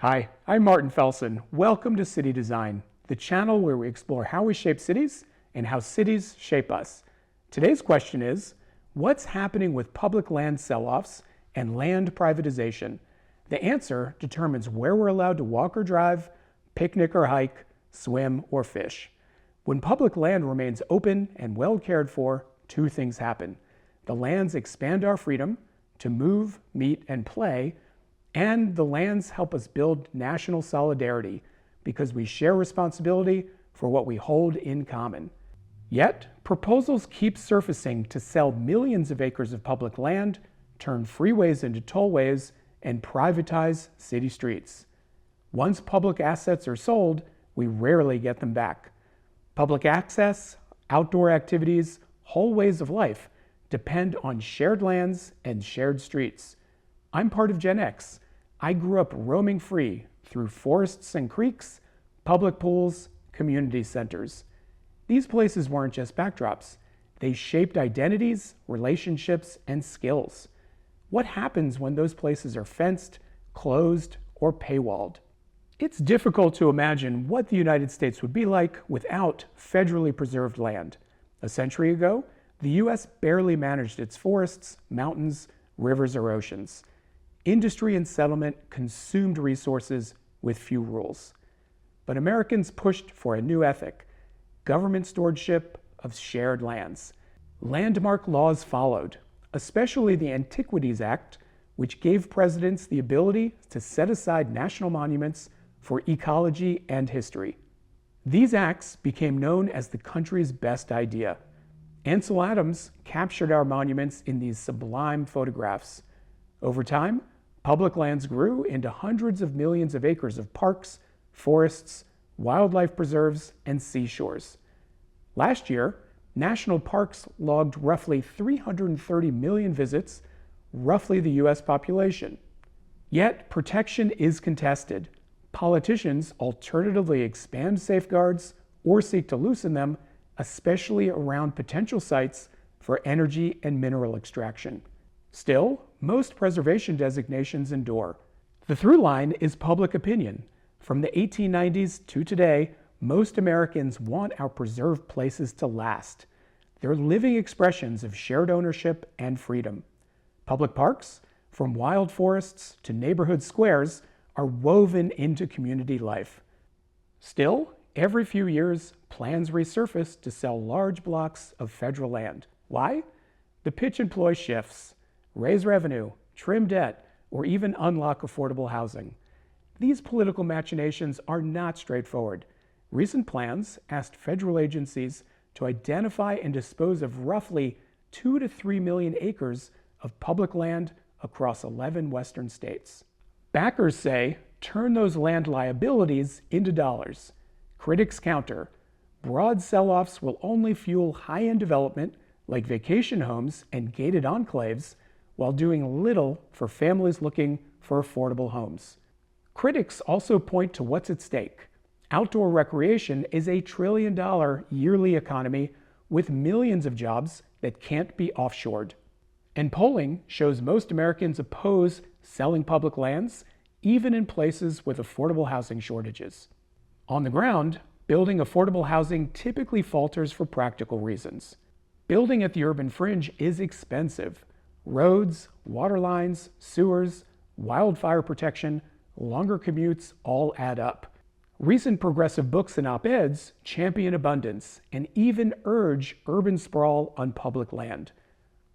Hi, I'm Martin Felsen. Welcome to CityDesign, the channel where we explore how we shape cities and how cities shape us. Today's question is, what's happening with public land sell-offs and land privatization? The answer determines where we're allowed to walk or drive, picnic or hike, swim or fish. When public land remains open and well cared for, two things happen. The lands expand our freedom to move, meet, and play, and the lands help us build national solidarity because we share responsibility for what we hold in common. Yet, proposals keep surfacing to sell millions of acres of public land, turn freeways into tollways, and privatize city streets. Once public assets are sold, we rarely get them back. Public access, outdoor activities, whole ways of life depend on shared lands and shared streets. I'm part of Gen X. I grew up roaming free through forests and creeks, public pools, community centers. These places weren't just backdrops. They shaped identities, relationships, and skills. What happens when those places are fenced, closed, or paywalled? It's difficult to imagine what the United States would be like without federally preserved land. A century ago, the U.S. barely managed its forests, mountains, rivers, or oceans. Industry and settlement consumed resources with few rules. But Americans pushed for a new ethic, government stewardship of shared lands. Landmark laws followed, especially the Antiquities Act, which gave presidents the ability to set aside national monuments for ecology and history. These acts became known as the country's best idea. Ansel Adams captured our monuments in these sublime photographs. Over time, public lands grew into hundreds of millions of acres of parks, forests, wildlife preserves, and seashores. Last year, national parks logged roughly 330 million visits, roughly the U.S. population. Yet, protection is contested. Politicians alternatively expand safeguards or seek to loosen them, especially around potential sites for energy and mineral extraction. Still, most preservation designations endure. The through line is public opinion. From the 1890s to today, most Americans want our preserved places to last. They're living expressions of shared ownership and freedom. Public parks, from wild forests to neighborhood squares, are woven into community life. Still, every few years, plans resurface to sell large blocks of federal land. Why? The pitch and ploy shifts. Raise revenue, trim debt, or even unlock affordable housing. These political machinations are not straightforward. Recent plans asked federal agencies to identify and dispose of roughly 2 to 3 million acres of public land across 11 western states. Backers say, turn those land liabilities into dollars. Critics counter. Broad sell-offs will only fuel high-end development like vacation homes and gated enclaves, while doing little for families looking for affordable homes. Critics also point to what's at stake. Outdoor recreation is a $1 trillion yearly economy with millions of jobs that can't be offshored. And polling shows most Americans oppose selling public lands, even in places with affordable housing shortages. On the ground, building affordable housing typically falters for practical reasons. Building at the urban fringe is expensive. Roads, water lines, sewers, wildfire protection, longer commutes all add up. Recent progressive books and op-eds champion abundance and even urge urban sprawl on public land.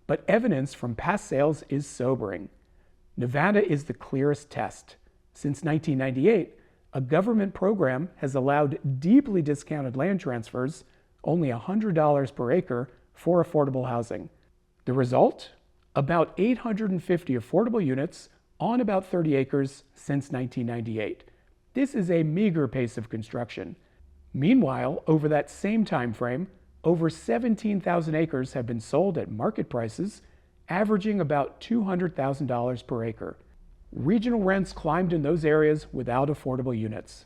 But evidence from past sales is sobering. Nevada is the clearest test. Since 1998, a government program has allowed deeply discounted land transfers, only $100 per acre, for affordable housing. The result? About 850 affordable units on about 30 acres since 1998. This is a meager pace of construction. Meanwhile, over that same time frame, over 17,000 acres have been sold at market prices, averaging about $200,000 per acre. Regional rents climbed in those areas without affordable units.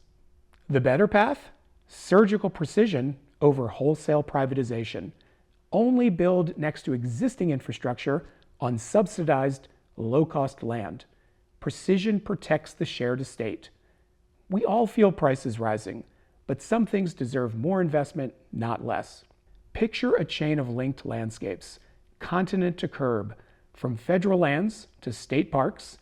The better path? Surgical precision over wholesale privatization. Only build next to existing infrastructure on subsidized, low-cost land. Precision protects the shared estate. We all feel prices rising, but some things deserve more investment, not less. Picture a chain of linked landscapes, continent to curb, from federal lands to state parks,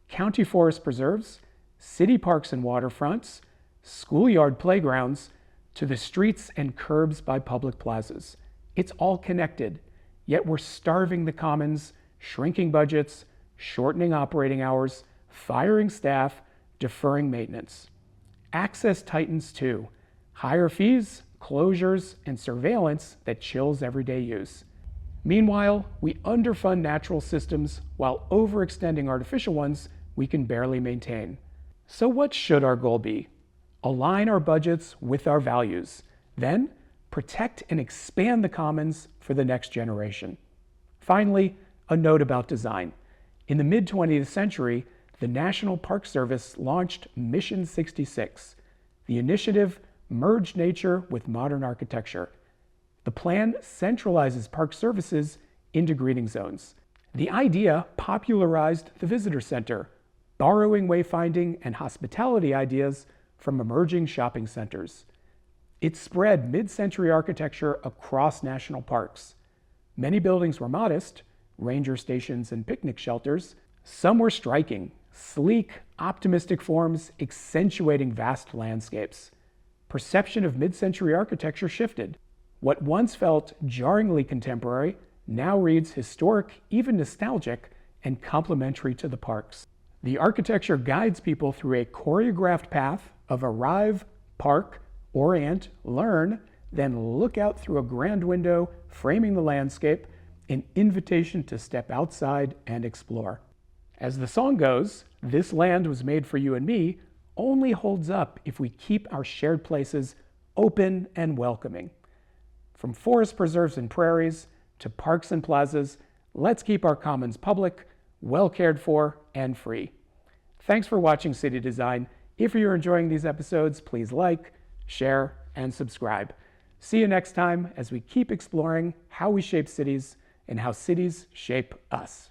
county forest preserves, city parks and waterfronts, schoolyard playgrounds, to the streets and curbs by public plazas. It's all connected, yet we're starving the commons, shrinking budgets, shortening operating hours, firing staff, deferring maintenance. Access tightens too. Higher fees, closures, and surveillance that chills everyday use. Meanwhile, we underfund natural systems while overextending artificial ones we can barely maintain. So what should our goal be? Align our budgets with our values. Then, protect and expand the commons for the next generation. Finally, a note about design. In the mid-20th century, the National Park Service launched Mission 66. The initiative merged nature with modern architecture. The plan centralizes park services into greening zones. The idea popularized the visitor center, borrowing wayfinding and hospitality ideas from emerging shopping centers. It spread mid-century architecture across national parks. Many buildings were modest, ranger stations and picnic shelters. Some were striking, sleek, optimistic forms accentuating vast landscapes. Perception of mid-century architecture shifted. What once felt jarringly contemporary now reads historic, even nostalgic, and complementary to the parks. The architecture guides people through a choreographed path of arrive, park, orient, learn, then look out through a grand window framing the landscape, an invitation to step outside and explore. As the song goes, this land was made for you and me only holds up if we keep our shared places open and welcoming. From forest preserves and prairies to parks and plazas, let's keep our commons public, well cared for, and free. Thanks for watching City Design. If you're enjoying these episodes, please like, share, and subscribe. See you next time as we keep exploring how we shape cities and how cities shape us.